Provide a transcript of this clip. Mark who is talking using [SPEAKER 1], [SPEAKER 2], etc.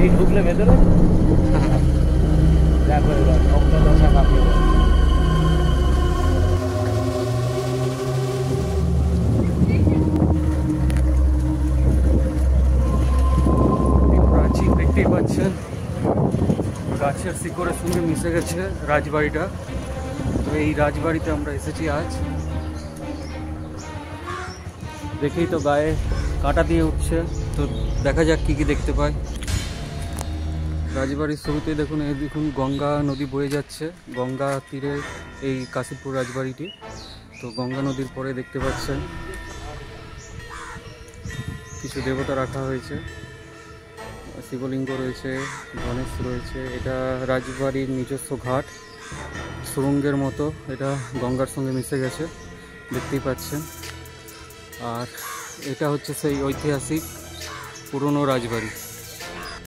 [SPEAKER 1] এই ঢুকলে ভেতরে দেখো এবার ভক্ত দশা কাকে বলে। প্রাচীন দেখতেই পাচ্ছেন গাছের শিকড়ের সঙ্গে মিশে গেছে রাজবাড়িটা। তো এই রাজবাড়িতে আমরা এসেছি আজ, দেখেই তো গায়ে কাঁটা দিয়ে উঠছে। তো দেখা যাক কি কি দেখতে পাই। রাজবাড়ির শুরুতে দেখুন, এই দেখুন গঙ্গা নদী বয়ে যাচ্ছে, গঙ্গা তীরে এই কাশীপুর রাজবাড়িটি। তো গঙ্গা নদীর পরে দেখতে পাচ্ছেন কিছু দেবতা রাখা হয়েছে, শিবলিঙ্গ রয়েছে, গণেশ রয়েছে। এটা রাজবাড়ির নিজস্ব ঘাট, সুরঙ্গের মতো, এটা গঙ্গার সঙ্গে মিশে গেছে দেখতেই পাচ্ছেন। আর এটা হচ্ছে সেই ঐতিহাসিক পুরনো রাজবাড়ি।